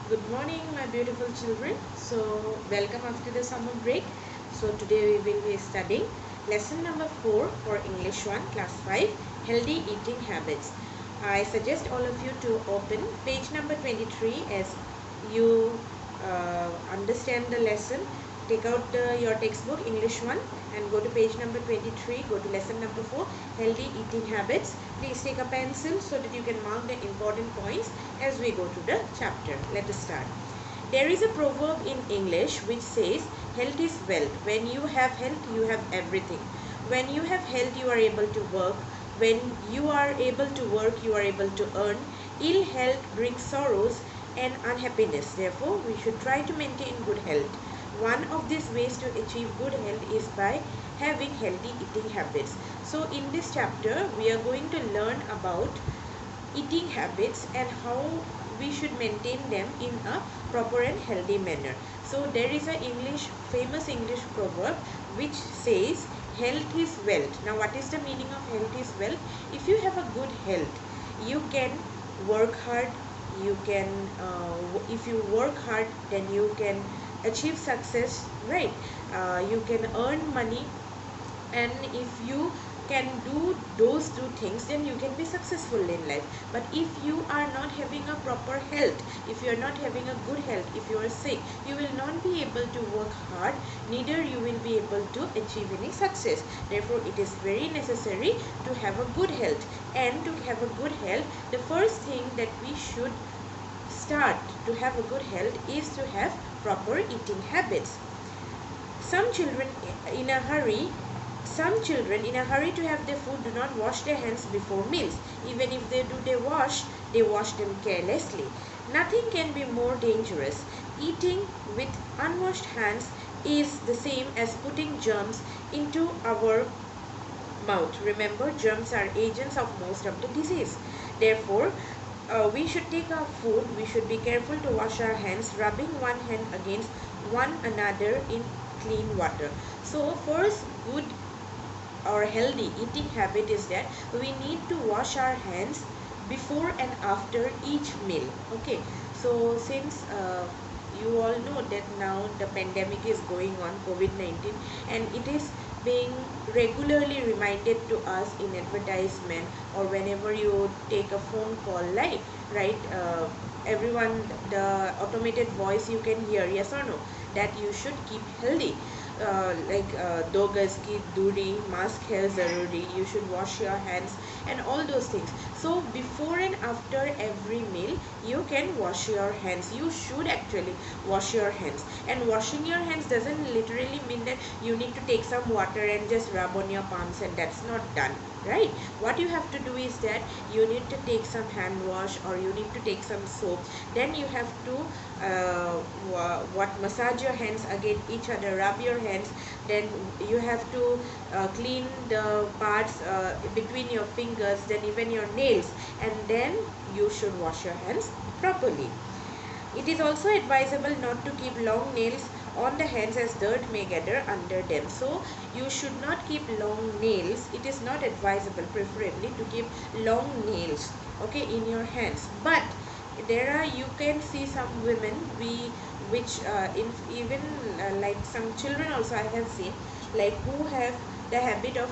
Good morning, my beautiful children. So, welcome after the summer break. So, today we will be studying lesson number 4 for English 1, class 5, healthy eating habits. I suggest all of you to open page number 23 as you understand the lesson. Take out your textbook, English 1, and go to page number 23. Go to lesson number 4, healthy eating habits. Please take a pencil so that you can mark the important points as we go to the chapter. Let us start. There is a proverb in English which says, health is wealth. When you have health, you have everything. When you have health, you are able to work. When you are able to work, you are able to earn. Ill health brings sorrows and unhappiness. Therefore, we should try to maintain good health. One of these ways to achieve good health is by having healthy eating habits. So in this chapter, we are going to learn about eating habits and how we should maintain them in a proper and healthy manner. So there is a famous English proverb which says health is wealth. Now what is the meaning of health is wealth? If you have a good health, you can work hard, you can if you work hard, then you can achieve success, right? You can earn money, and if you can do those two things, then you can be successful in life. But if you are not having a proper health, if you are not having a good health, if you are sick, you will not be able to work hard, neither you will be able to achieve any success. Therefore it is very necessary to have a good health. And to have a good health, the first thing that we should start to have a good health is to have proper eating habits. Some children in a hurry some children in a hurry to have their food do not wash their hands before meals. Even if they do, they wash them carelessly. Nothing can be more dangerous. Eating with unwashed hands is the same as putting germs into our mouth. Remember, germs are agents of most of the disease. Therefore, we should take our food, we should be careful to wash our hands, rubbing one hand against one another in clean water. So first good or healthy eating habit is that we need to wash our hands before and after each meal. Okay, so since you all know that now the pandemic is going on, COVID-19, and it is being regularly reminded to us in advertisement or whenever you take a phone call, like, right, everyone, the automated voice you can hear, yes or no, that you should keep healthy. Like दो गज की दूरी, mask है ज़रूरी, you should wash your hands, and all those things. So before and after every meal, you can wash your hands. You should actually wash your hands. And washing your hands doesn't literally mean that you need to take some water and just rub on your palms, and that's not done, right? What you have to do is that you need to take some hand wash, or you need to take some soap. Then you have to massage your hands against each other, rub your hands. Then you have to clean the parts between your fingers, then even your nails, and then you should wash your hands properly. It is also advisable not to keep long nails on the hands, as dirt may gather under them. So you should not keep long nails. It is not advisable, preferably, to keep long nails, okay, in your hands. But there are, you can see some women, which even like some children also I have seen, like, who have the habit of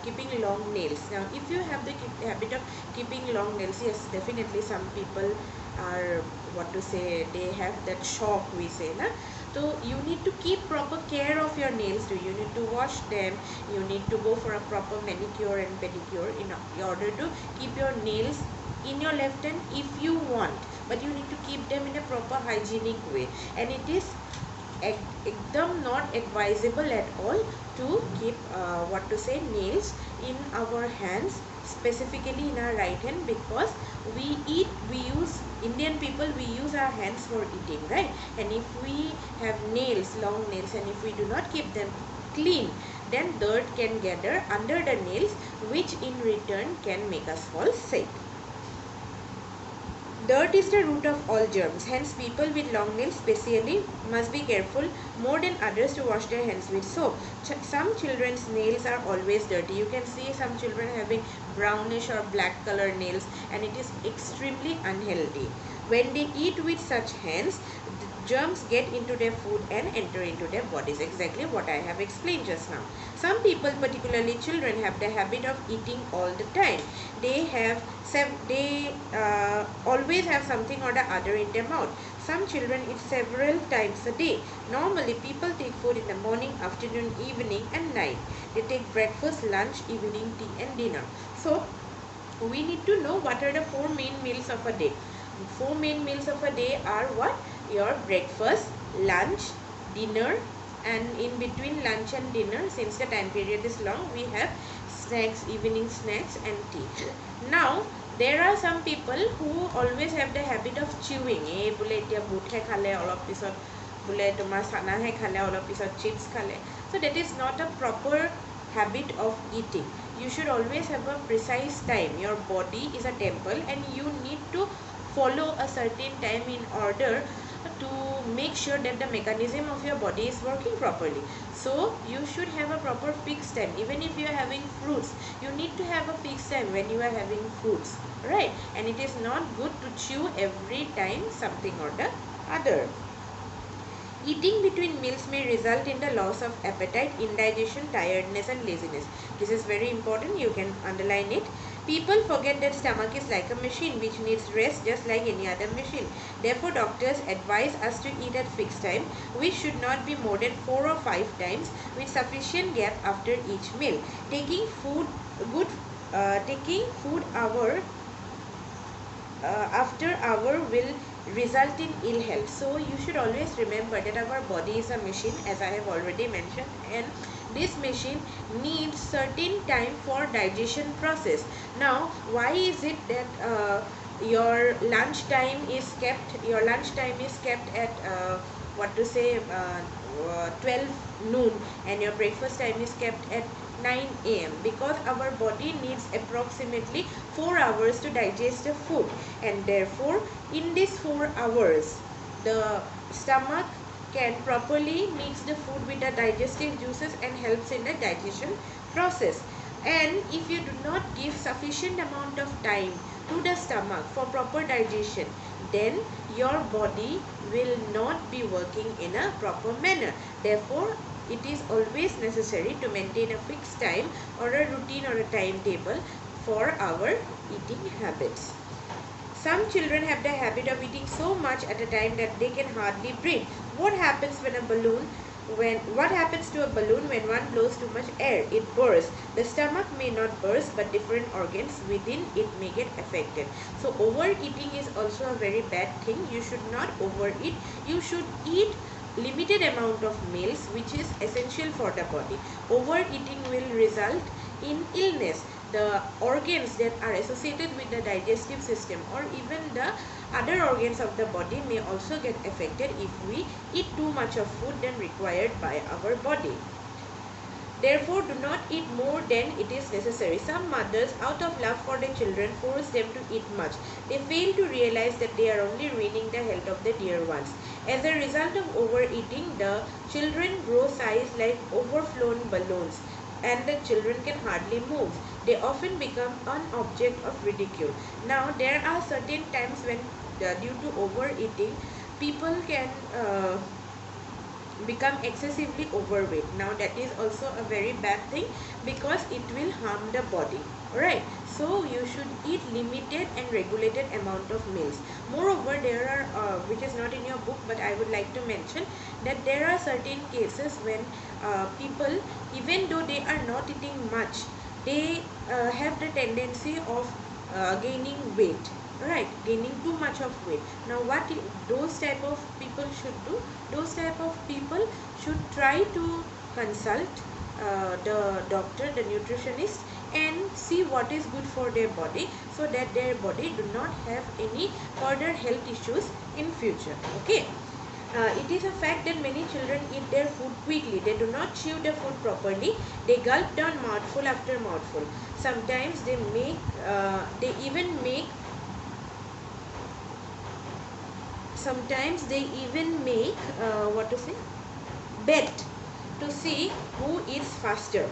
keeping long nails. Now if you have the habit of keeping long nails, yes, definitely some people are, what to say, they have that shock, we say, na? So you need to keep proper care of your nails too. You need to wash them, you need to go for a proper manicure and pedicure in order to keep your nails in your left hand if you want, but you need to keep them in a proper hygienic way. And it is ekdam not advisable at all to keep what to say, nails in our hands, specifically in our right hand, because we use, Indian people, we use our hands for eating, right? And if we have nails, long nails, and if we do not keep them clean, then dirt can gather under the nails, which in return can make us fall sick. Dirt is the root of all germs. Hence, people with long nails specially must be careful more than others to wash their hands with soap. Some children's nails are always dirty. You can see some children having brownish or black color nails, and it is extremely unhealthy. When they eat with such hands, germs get into their food and enter into their bodies. Exactly what I have explained just now. Some people, particularly children, have the habit of eating all the time. They always have something or the other in their mouth. Some children eat several times a day. Normally, people take food in the morning, afternoon, evening, and night. They take breakfast, lunch, evening, tea, and dinner. So, we need to know what are the four main meals of a day. Four main meals of a day are what? Your breakfast, lunch, dinner, and in between lunch and dinner, since the time period is long, we have snacks, evening snacks, and tea. Now, there are some people who always have the habit of chewing. Bule etia boot he khale olop pisot bule tomar sana he khale olop pisot chips khale. So that is not a proper habit of eating. You should always have a precise time. Your body is a temple and you need to follow a certain time in order to make sure that the mechanism of your body is working properly. So you should have a proper fixed time. Even if you are having fruits, you need to have a fixed time when you are having fruits, right? And it is not good to chew every time something or the other. Eating between meals may result in the loss of appetite, indigestion, tiredness, and laziness. This is very important. You can underline it. People forget that stomach is like a machine which needs rest just like any other machine. Therefore, doctors advise us to eat at fixed time, which should not be more than 4 or 5 times with sufficient gap after each meal. Taking food hour after hour will result in ill health. So you should always remember that our body is a machine, as I have already mentioned, and this machine needs certain time for digestion process. Now, why is it that your lunch time is kept at 12 noon, and your breakfast time is kept at 9 a.m. because our body needs approximately 4 hours to digest the food, and therefore in these 4 hours the stomach can properly mix the food with the digestive juices and helps in the digestion process. And if you do not give sufficient amount of time to the stomach for proper digestion, then your body will not be working in a proper manner. Therefore, it is always necessary to maintain a fixed time or a routine or a timetable for our eating habits. Some children have the habit of eating so much at a time that they can hardly breathe. What happens to a balloon when one blows too much air? It bursts. The stomach may not burst, but different organs within it may get affected. So overeating is also a very bad thing. You should not overeat. You should eat limited amount of meals, which is essential for the body. Overeating will result in illness. The organs that are associated with the digestive system or even the other organs of the body may also get affected if we eat too much of food than required by our body. Therefore, do not eat more than it is necessary. Some mothers, out of love for their children, force them to eat much. They fail to realize that they are only ruining the health of their dear ones. As a result of overeating, the children grow size like overflown balloons, and the children can hardly move. They often become an object of ridicule. Now, there are certain times when, due to overeating, people can become excessively overweight. Now, that is also a very bad thing because it will harm the body. Alright, so you should eat limited and regulated amount of meals. Moreover, there are, which is not in your book, but I would like to mention that there are certain cases when people, even though they are not eating much, they have the tendency of gaining weight, right? Gaining too much of weight. Now, what those type of people should do? Those type of people should try to consult the doctor, the nutritionist, and see what is good for their body, so that their body do not have any further health issues in future. Okay. It is a fact that many children eat their food quickly. They do not chew the food properly. They gulp down mouthful after mouthful. Sometimes they even make bet to see who eats faster.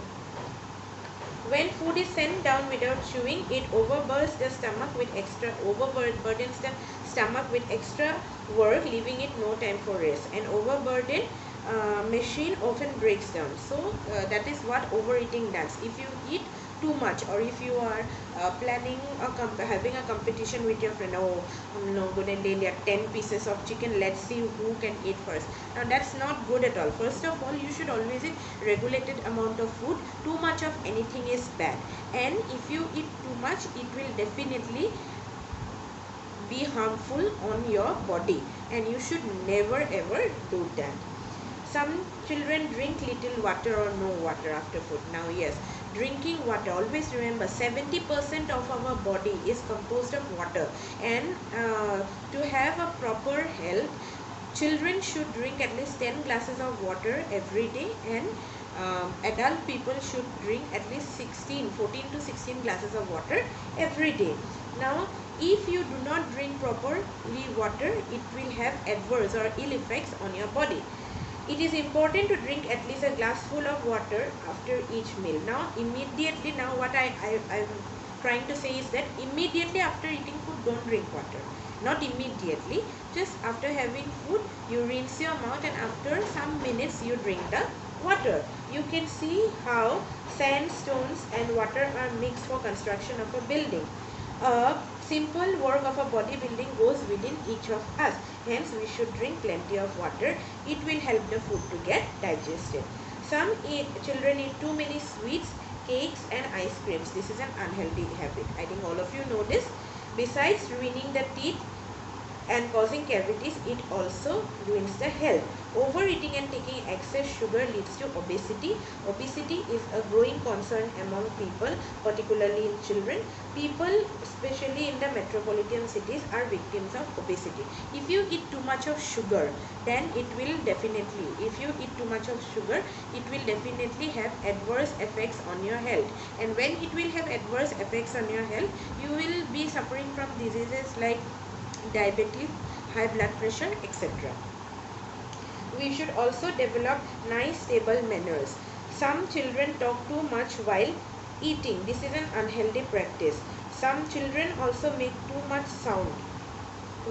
When food is sent down without chewing, it overburdens the stomach with extra stomach with extra work, leaving it no time for rest. An overburdened machine often breaks down. So that is what overeating does. If you eat too much, or if you are planning having a competition with your friend, oh no, good and there are 10 pieces of chicken, let's see who can eat first. Now that's not good at all. First of all, you should always eat regulated amount of food. Too much of anything is bad, and if you eat too much, it will definitely be harmful on your body, and you should never ever do that. Some children drink little water or no water after food. Now yes, drinking water, always remember 70% of our body is composed of water, and to have a proper health, children should drink at least 10 glasses of water every day, and adult people should drink at least 14 to 16 glasses of water every day. Now if you do not drink properly water, it will have adverse or ill effects on your body. It is important to drink at least a glass full of water after each meal. Now immediately, now what I'm trying to say is that immediately after eating food, don't drink water. Not immediately, just after having food, you rinse your mouth, and after some minutes you drink the water. You can see how sand, stones and water are mixed for construction of a building. A simple work of a bodybuilding goes within each of us. Hence, we should drink plenty of water. It will help the food to get digested. Some children eat too many sweets, cakes and ice creams. This is an unhealthy habit. I think all of you know this. Besides ruining the teeth and causing cavities, it also ruins the health. Overeating and taking excess sugar leads to obesity. Obesity is a growing concern among people, particularly in children. People, especially in the metropolitan cities, are victims of obesity. If you eat too much of sugar, then it will definitely, if you eat too much of sugar, it will definitely have adverse effects on your health. And when it will have adverse effects on your health, you will be suffering from diseases like diabetes, high blood pressure, etc. We should also develop nice stable manners. Some children talk too much while eating. This is an unhealthy practice. Some children also make too much sound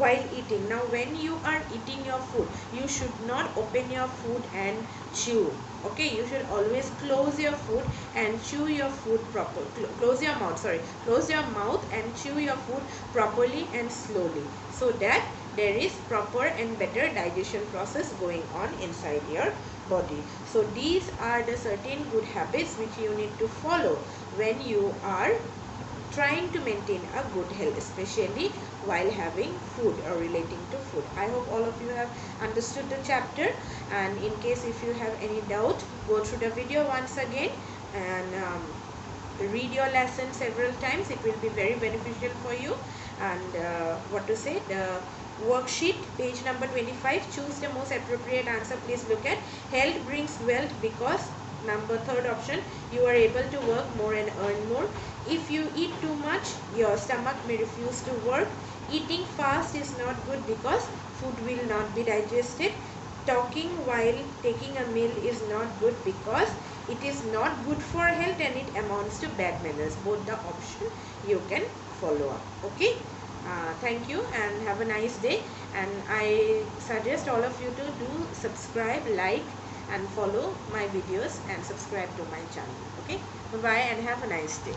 while eating. Now when you are eating your food, you should not open your food and chew. Okay, you should always close your food and chew your food properly. Close your mouth and chew your food properly and slowly, so that there is proper and better digestion process going on inside your body. So these are the certain good habits which you need to follow when you are trying to maintain a good health, especially while having food or relating to food. I hope all of you have understood the chapter, and in case if you have any doubt, go through the video once again and read your lesson several times. It will be very beneficial for you. And the worksheet, page number 25, choose the most appropriate answer. Please look at health brings wealth because third option, you are able to work more and earn more. If you eat too much, your stomach may refuse to work. Eating fast is not good because food will not be digested. Talking while taking a meal is not good because it is not good for health and it amounts to bad manners. Both the option you can follow up. Okay. Thank you and have a nice day. And I suggest all of you to do subscribe, like and follow my videos and subscribe to my channel. Okay. Bye bye and have a nice day.